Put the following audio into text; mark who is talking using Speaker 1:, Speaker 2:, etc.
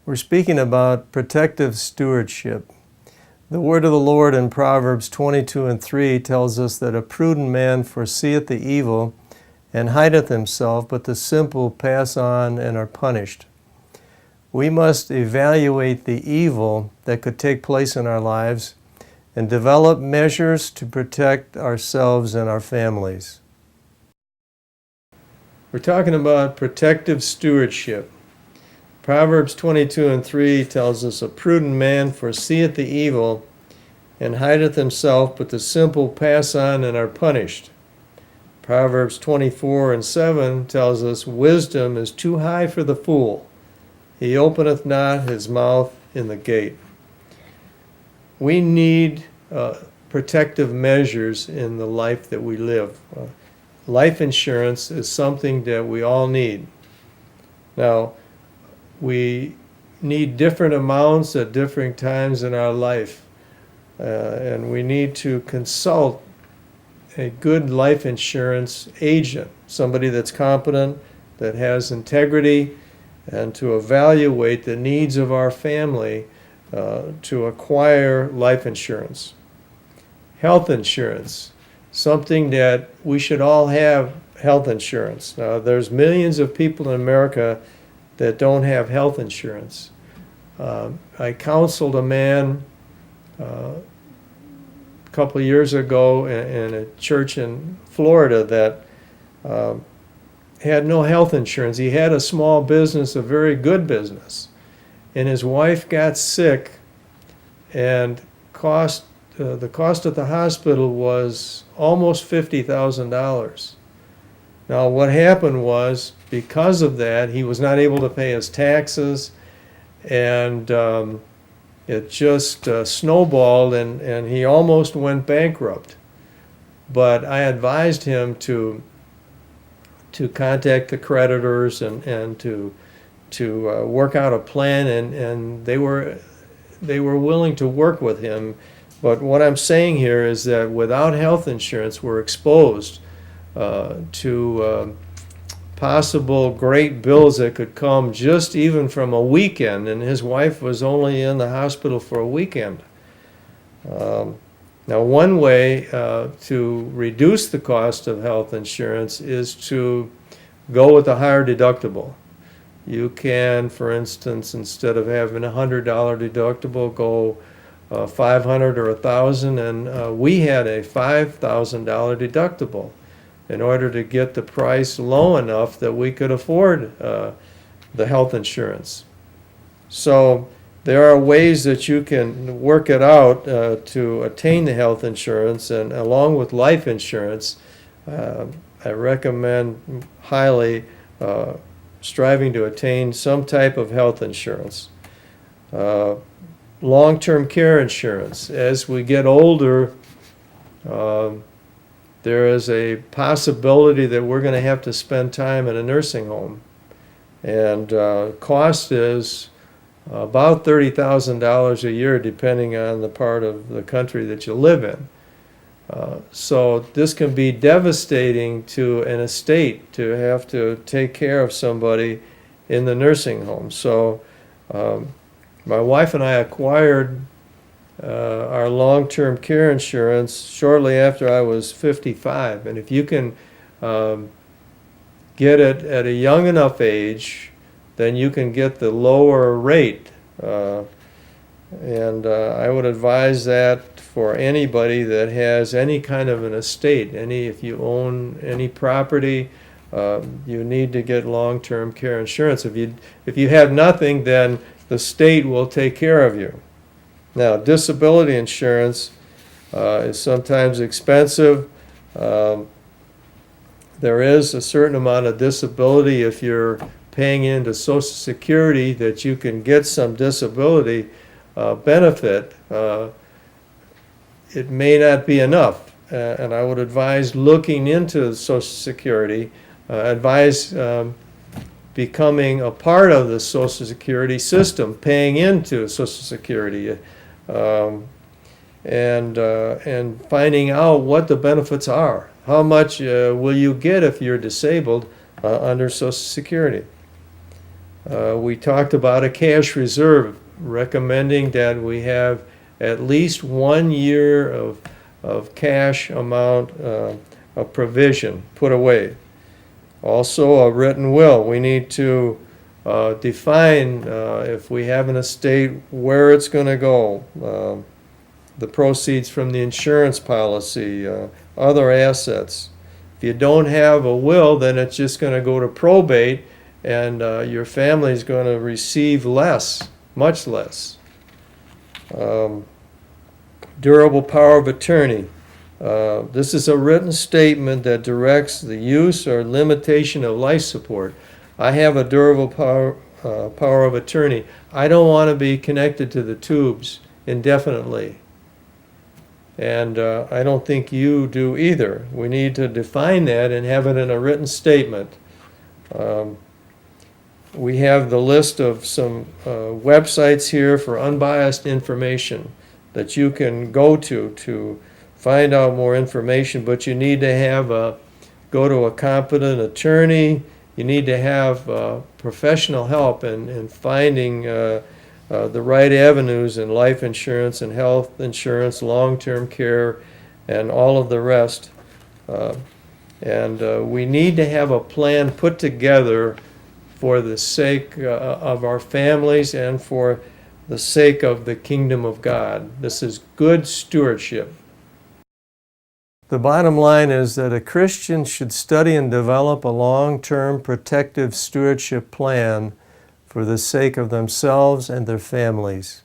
Speaker 1: We're speaking about protective stewardship. The word of the Lord in Proverbs 22:3 tells us that a prudent man foreseeth the evil and hideth himself, but the simple pass on and are punished. We must evaluate the evil that could take place in our lives and develop measures to protect ourselves and our families. We're talking about protective stewardship. Proverbs 22:3 tells us, a prudent man foreseeth the evil and hideth himself, but the simple pass on and are punished. Proverbs 24:7 tells us, wisdom is too high for the fool. He openeth not his mouth in the gate. We need protective measures in the life that we live. Life insurance is something that we all need. Now, we need different amounts at different times in our life, and we need to consult a good life insurance agent, somebody that's competent, that has integrity, and to evaluate the needs of our family to acquire life insurance. Health insurance, something that we should all have health insurance. Now, there's millions of people in America that don't have health insurance. I counseled a man a couple of years ago in a church in Florida that had no health insurance. He had a small business, a very good business, and his wife got sick, and the cost of the hospital was almost $50,000. Now, what happened was, because of that, he was not able to pay his taxes, and it just snowballed, and he almost went bankrupt. But I advised him to contact the creditors and to work out a plan, and they were willing to work with him. But what I'm saying here is that without health insurance, we're exposed to possible great bills that could come just even from a weekend, and his wife was only in the hospital for a weekend. Now, one way to reduce the cost of health insurance is to go with a higher deductible. You can, for instance, instead of having a $100 deductible, go $500 or $1,000, and we had a $5,000 deductible in order to get the price low enough that we could afford the health insurance. So there are ways that you can work it out to attain the health insurance, and along with life insurance, I recommend highly striving to attain some type of health insurance. Long-term care insurance. As we get older, there is a possibility that we're going to have to spend time in a nursing home. And cost is about $30,000 a year, depending on the part of the country that you live in. So this can be devastating to an estate to have to take care of somebody in the nursing home. So my wife and I acquired our long-term care insurance shortly after I was 55. And if you can get it at a young enough age, then you can get the lower rate. And I would advise that for anybody that has any kind of an estate. If you own any property, you need to get long-term care insurance. If you have nothing, then the state will take care of you. Now, disability insurance is sometimes expensive. There is a certain amount of disability if you're paying into Social Security that you can get some disability benefit. It may not be enough, and I would advise looking into Social Security, advise becoming a part of the Social Security system, paying into Social Security, and finding out what the benefits are. How much will you get if you're disabled under Social Security? We talked about a cash reserve, recommending that we have at least 1 year of cash amount of provision put away. Also, a written will. We need to define, if we have an estate, where it's going to go, the proceeds from the insurance policy, other assets. If you don't have a will, then it's just going to go to probate, and your family is going to receive less, much less. Durable power of attorney. This is a written statement that directs the use or limitation of life support. I have a durable power of attorney. I don't want to be connected to the tubes indefinitely. And I don't think you do either. We need to define that and have it in a written statement. We have the list of some websites here for unbiased information that you can go to find out more information, but you need to have go to a competent attorney. You need to have professional help in finding the right avenues in life insurance and health insurance, long-term care, and all of the rest. And we need to have a plan put together for the sake of our families and for the sake of the kingdom of God. This is good stewardship. The bottom line is that a Christian should study and develop a long-term protective stewardship plan for the sake of themselves and their families.